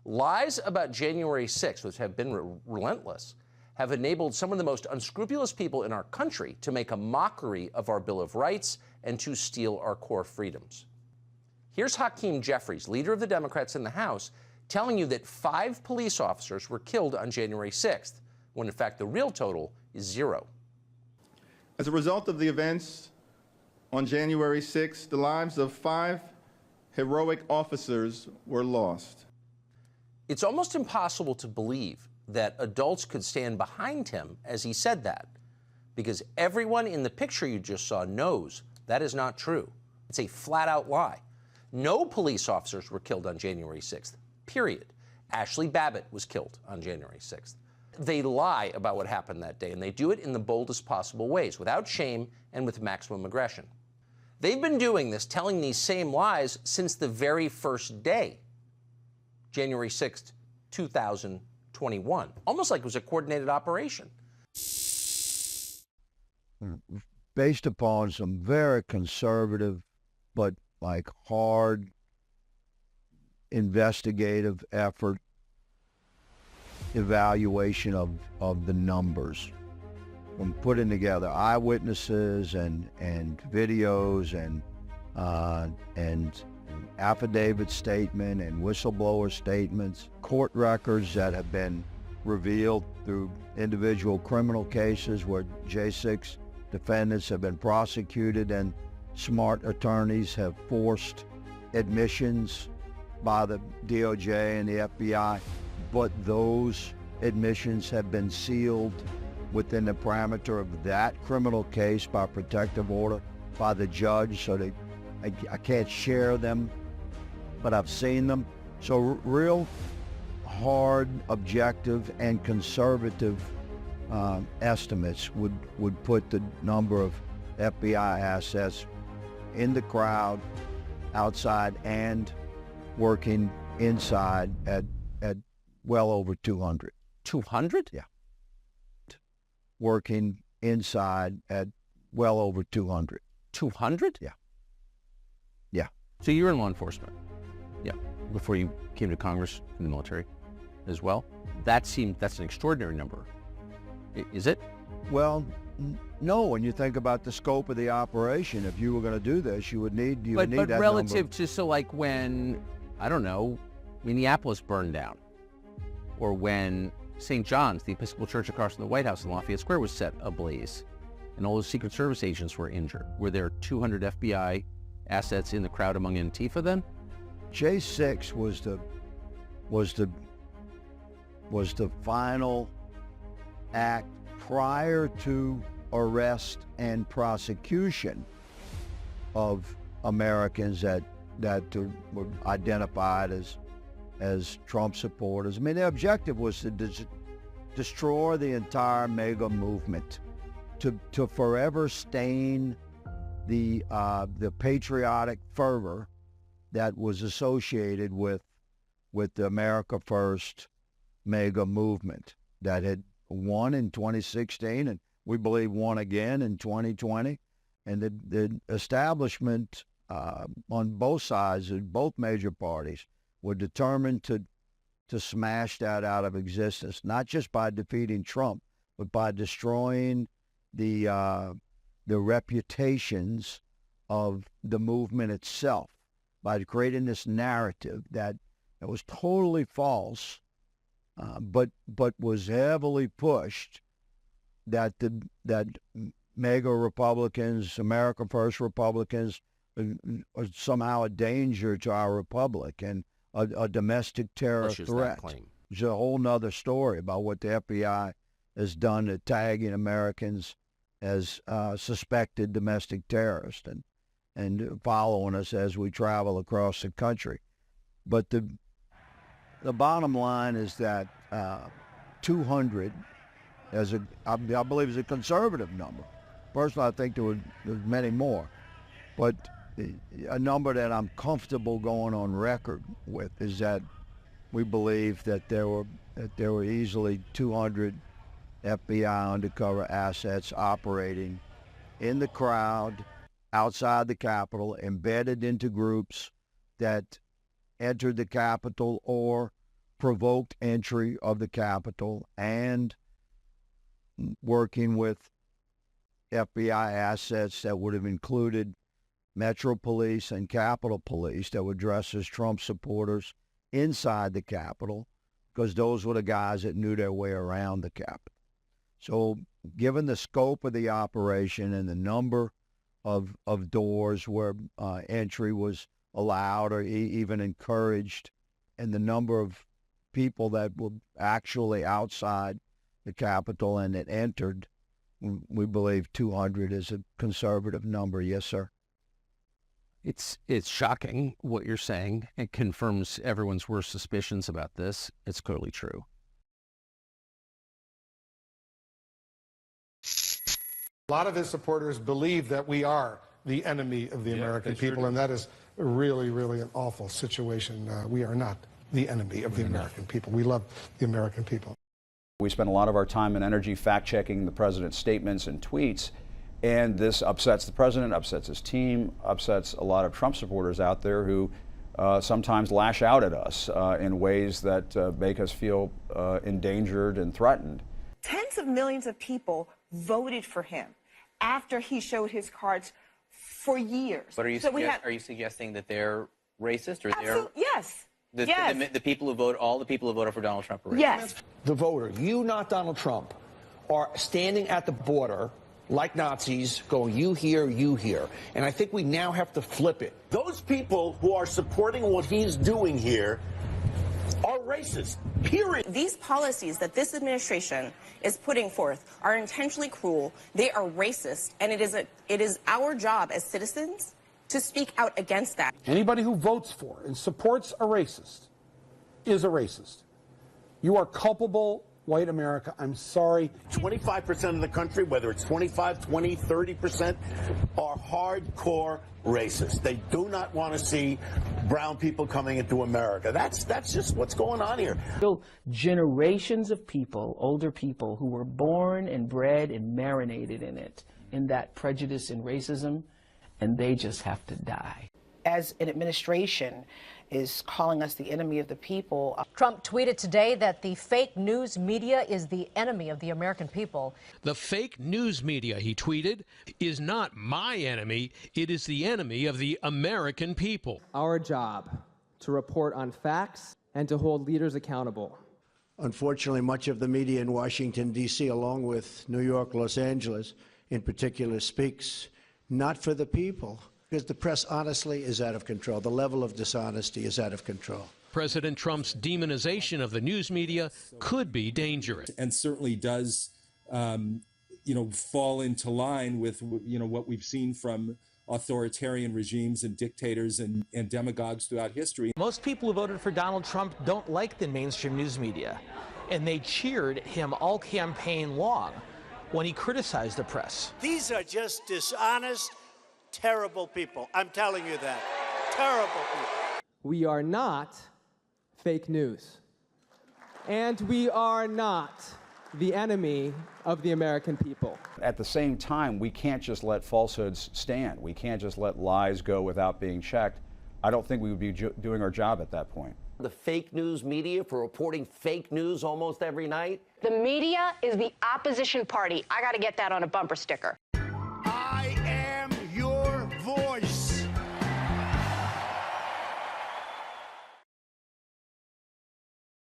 Lies about January 6th, which have been relentless, have enabled some of the most unscrupulous people in our country to make a mockery of our Bill of Rights and to steal our core freedoms. Here's Hakeem Jeffries, leader of the Democrats in the House, telling you that 5 police officers were killed on January 6th, when in fact the real total is 0. As a result of the events on January 6th, the lives of 5 heroic officers were lost. It's almost impossible to believe that adults could stand behind him as he said that, because everyone in the picture you just saw knows that is not true. It's a flat-out lie. No police officers were killed on January 6th, period. Ashley Babbitt was killed on January 6th. They lie about what happened that day, and they do it in the boldest possible ways, without shame and with maximum aggression. They've been doing this, telling these same lies since the very first day, January 6th, 2021, almost like it was a coordinated operation. Based upon some very conservative, but like hard investigative effort, evaluation of the numbers, from putting together eyewitnesses and videos and affidavit statement and whistleblower statements, court records that have been revealed through individual criminal cases where J6 defendants have been prosecuted and smart attorneys have forced admissions by the DOJ and the FBI, but those admissions have been sealed within the parameter of that criminal case by protective order by the judge, so I can't share them, but I've seen them. So real hard, objective, and conservative estimates would put the number of FBI assets in the crowd, outside, and working inside at well over 200. 200? Yeah. Working inside at well over 200. 200? Yeah. Yeah. So you're in law enforcement? Yeah. Before you came to Congress in the military as well? That's an extraordinary number. Is it? Well, no. When you think about the scope of the operation, if you were going to do this, you would need that But relative number. to, so like when, I don't know, Minneapolis burned down, or when St. John's, the Episcopal Church across from the White House in Lafayette Square, was set ablaze, and all those Secret Service agents were injured. Were there 200 FBI assets in the crowd among Antifa then? J6 was the final act prior to arrest and prosecution of Americans that were identified as Trump supporters. I mean, the objective was to destroy the entire MAGA movement, to forever stain the patriotic fervor that was associated with the America First MAGA movement that had won in 2016 and we believe won again in 2020. And the establishment on both sides, of both major parties, were determined to smash that out of existence, not just by defeating Trump, but by destroying the reputations of the movement itself, by creating this narrative that was totally false, but was heavily pushed, that MAGA Republicans, America First Republicans, are somehow a danger to our republic and a domestic terror threat. It's a whole nother story about what the FBI has done to tagging Americans as suspected domestic terrorists and following us as we travel across the country. But the bottom line is that 200, I believe, is a conservative number. Personally, I think there's many more. But a number that I'm comfortable going on record with is that we believe that there were easily 200 FBI undercover assets operating in the crowd, outside the Capitol, embedded into groups that entered the Capitol or provoked entry of the Capitol and working with FBI assets that would have included Metro Police and Capitol Police that would dress as Trump supporters inside the Capitol, because those were the guys that knew their way around the Capitol. So given the scope of the operation and the number of doors where entry was allowed or even encouraged, and the number of people that were actually outside the Capitol and that entered, we believe 200 is a conservative number. Yes, sir. It's shocking what you're saying. It confirms everyone's worst suspicions about this. It's clearly true. A lot of his supporters believe that we are the enemy of the American people, and that is really, really an awful situation. We are not the enemy of the American people. We love the American people. We spend a lot of our time and energy fact-checking the president's statements and tweets, and this upsets the president, upsets his team, upsets a lot of Trump supporters out there who sometimes lash out at us in ways that make us feel endangered and threatened. Tens of millions of people voted for him after he showed his cards for years. But are you suggesting that they're racist, or yes. The people who vote, all the people who voted for Donald Trump are racist? Yes. The voter, you, not Donald Trump, are standing at the border like Nazis going, you here, you here. And I think we now have to flip it. Those people who are supporting what he's doing here are racist, period. These policies that this administration is putting forth are intentionally cruel. They are racist, and it is our job as citizens to speak out against that. Anybody who votes for and supports a racist is a racist. You are culpable, white America. I'm sorry. 25% of the country, whether it's 25, 20, 30%, are hardcore racist. They do not want to see brown people coming into America. That's just what's going on here. Generations of people, older people, who were born and bred and marinated in that prejudice and racism, and they just have to die. As an administration is calling us the enemy of the people. Trump tweeted today that the fake news media is the enemy of the American people. The fake news media, he tweeted, is not my enemy. It is the enemy of the American people. Our job to report on facts and to hold leaders accountable. Unfortunately, much of the media in Washington, D.C., along with New York, Los Angeles in particular, speaks not for the people, because the press, honestly, is out of control. The level of dishonesty is out of control. President Trump's demonization of the news media could be dangerous. And certainly does, fall into line with, what we've seen from authoritarian regimes and dictators and demagogues throughout history. Most people who voted for Donald Trump don't like the mainstream news media, and they cheered him all campaign long when he criticized the press. These are just dishonest, terrible people. I'm telling you that. Terrible people. We are not fake news. And we are not the enemy of the American people. At the same time, we can't just let falsehoods stand. We can't just let lies go without being checked. I don't think we would be doing our job at that point. The fake news media for reporting fake news almost every night. The media is the opposition party. I got to get that on a bumper sticker.